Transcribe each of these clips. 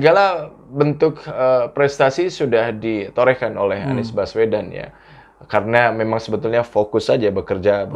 segala bentuk prestasi sudah ditorehkan oleh Anies Baswedan ya. Karena memang sebetulnya fokus saja bekerja,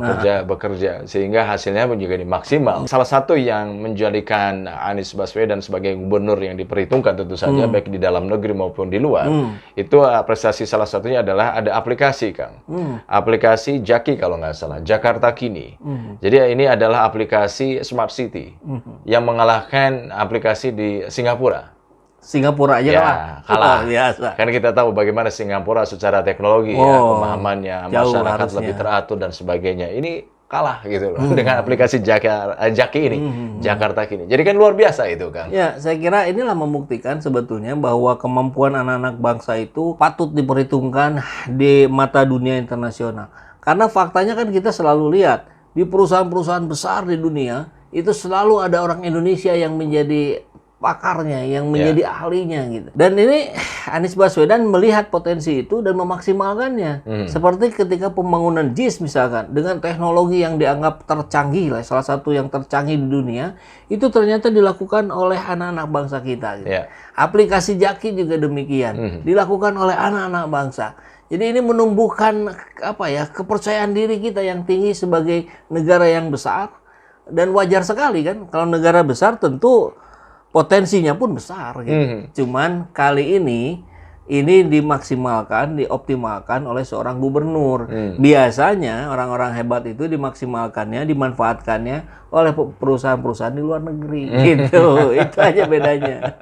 sehingga hasilnya pun juga maksimal. Salah satu yang menjadikan Anies Baswedan sebagai gubernur yang diperhitungkan tentu saja baik di dalam negeri maupun di luar, itu prestasi salah satunya adalah ada aplikasi, Kang. Aplikasi Jaki kalau nggak salah, Jakarta Kini. Jadi ini adalah aplikasi Smart City yang mengalahkan aplikasi di Singapura. Singapura aja kalah. Biasa. Kan kita tahu bagaimana Singapura secara teknologi ya, pemahamannya, masyarakat harusnya lebih teratur dan sebagainya. Ini kalah gitu loh dengan aplikasi Jaki ini, Jakarta Kini. Jadi kan luar biasa itu, Kang. Ya, saya kira inilah membuktikan sebetulnya bahwa kemampuan anak-anak bangsa itu patut diperhitungkan di mata dunia internasional. Karena faktanya kan kita selalu lihat di perusahaan-perusahaan besar di dunia itu selalu ada orang Indonesia yang menjadi pakarnya, yang menjadi ahlinya gitu. Dan ini Anies Baswedan melihat potensi itu dan memaksimalkannya. Seperti ketika pembangunan JIS misalkan, dengan teknologi yang dianggap tercanggih lah, salah satu yang tercanggih di dunia, itu ternyata dilakukan oleh anak-anak bangsa kita gitu. Aplikasi Jaki juga demikian, dilakukan oleh anak-anak bangsa. Jadi ini menumbuhkan kepercayaan diri kita yang tinggi sebagai negara yang besar. Dan wajar sekali kan, kalau negara besar tentu potensinya pun besar gitu. Cuman kali ini dimaksimalkan, dioptimalkan oleh seorang gubernur. Biasanya orang-orang hebat itu dimaksimalkannya, dimanfaatkannya oleh perusahaan-perusahaan di luar negeri gitu. Itu aja bedanya.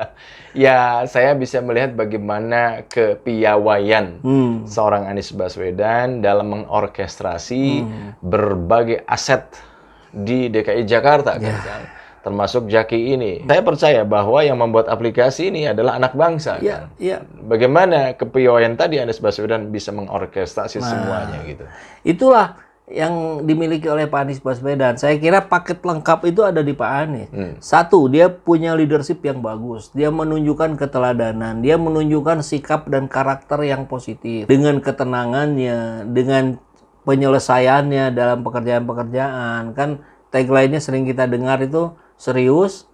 Ya, saya bisa melihat bagaimana kepiawaian seorang Anies Baswedan dalam mengorkestrasi berbagai aset di DKI Jakarta kan. Termasuk Jaki ini. Saya percaya bahwa yang membuat aplikasi ini adalah anak bangsa. Kan? Bagaimana kepiawaian tadi Anies Baswedan bisa mengorkestrasi semuanya gitu. Itulah yang dimiliki oleh Pak Anies Baswedan. Saya kira paket lengkap itu ada di Pak Anies. Satu, dia punya leadership yang bagus. Dia menunjukkan keteladanan. Dia menunjukkan sikap dan karakter yang positif. Dengan ketenangannya, dengan penyelesaiannya dalam pekerjaan-pekerjaan. Kan tagline-nya sering kita dengar itu serius,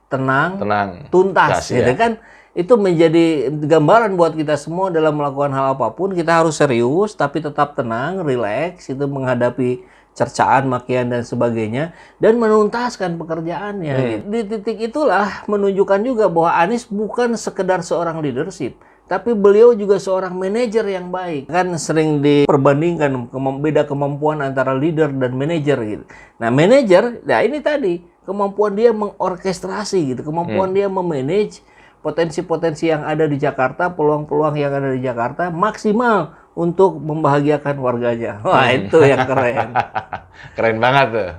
tenang, tuntas, gitu kan? Itu menjadi gambaran buat kita semua dalam melakukan hal apapun. Kita harus serius, tapi tetap tenang, rileks, itu menghadapi cercaan, makian dan sebagainya, dan menuntaskan pekerjaannya. Di titik itulah menunjukkan juga bahwa Anies bukan sekedar seorang leadership, tapi beliau juga seorang manajer yang baik. Kan sering diperbandingkan beda kemampuan antara leader dan manajer gitu. Nah, manajer, ini tadi kemampuan dia mengorkestrasi gitu, kemampuan dia memanage potensi-potensi yang ada di Jakarta, peluang-peluang yang ada di Jakarta maksimal untuk membahagiakan warganya. Wah, itu yang keren. Keren banget tuh.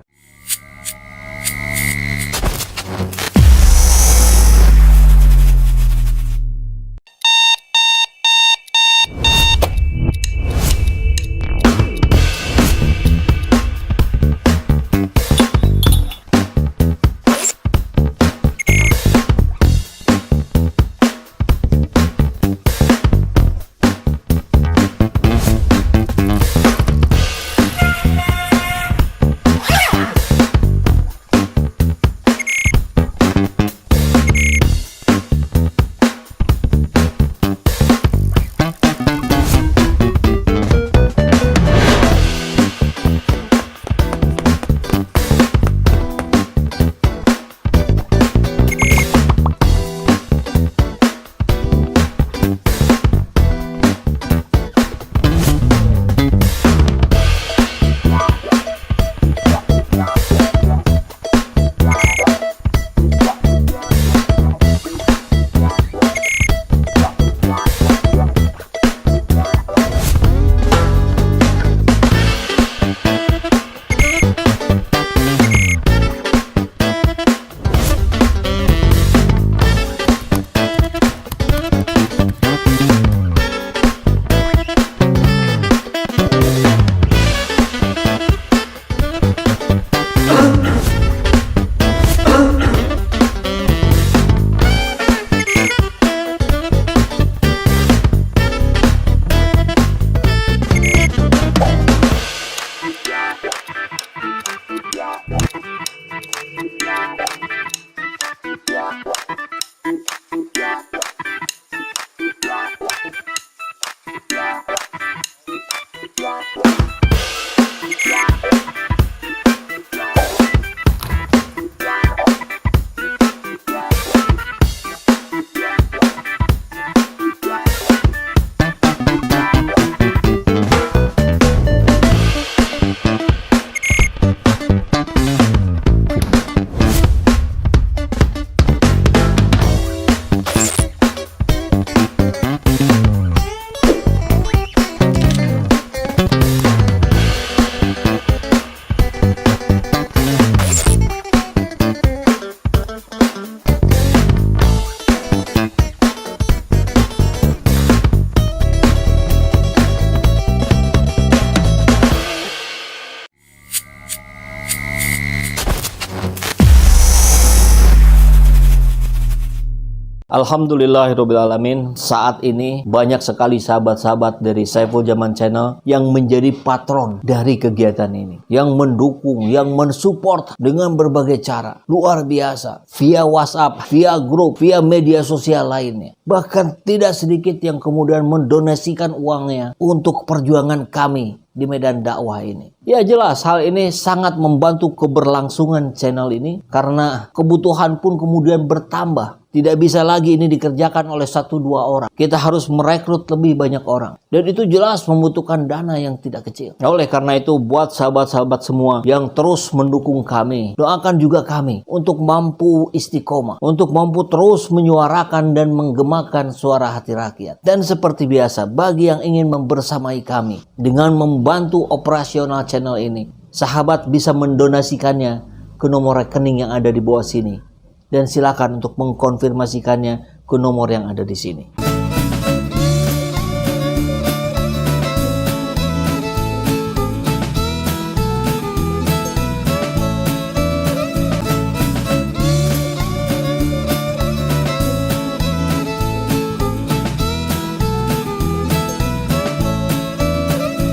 Alhamdulillahirrahmanirrahim. Saat ini banyak sekali sahabat-sahabat dari Saiful Zaman Channel yang menjadi patron dari kegiatan ini, yang mendukung, yang mensupport dengan berbagai cara. Luar biasa, via WhatsApp, via grup, via media sosial lainnya. Bahkan tidak sedikit yang kemudian mendonasikan uangnya untuk perjuangan kami di medan dakwah ini. Ya jelas hal ini sangat membantu keberlangsungan channel ini karena kebutuhan pun kemudian bertambah. Tidak bisa lagi ini dikerjakan oleh 1-2 orang. Kita harus merekrut lebih banyak orang. Dan itu jelas membutuhkan dana yang tidak kecil. Nah, oleh karena itu buat sahabat-sahabat semua yang terus mendukung kami, doakan juga kami untuk mampu istiqomah, untuk mampu terus menyuarakan dan menggemakan suara hati rakyat. Dan seperti biasa, bagi yang ingin membersamai kami dengan membantu operasional channel ini, sahabat bisa mendonasikannya ke nomor rekening yang ada di bawah sini. Dan silakan untuk mengkonfirmasikannya ke nomor yang ada di sini.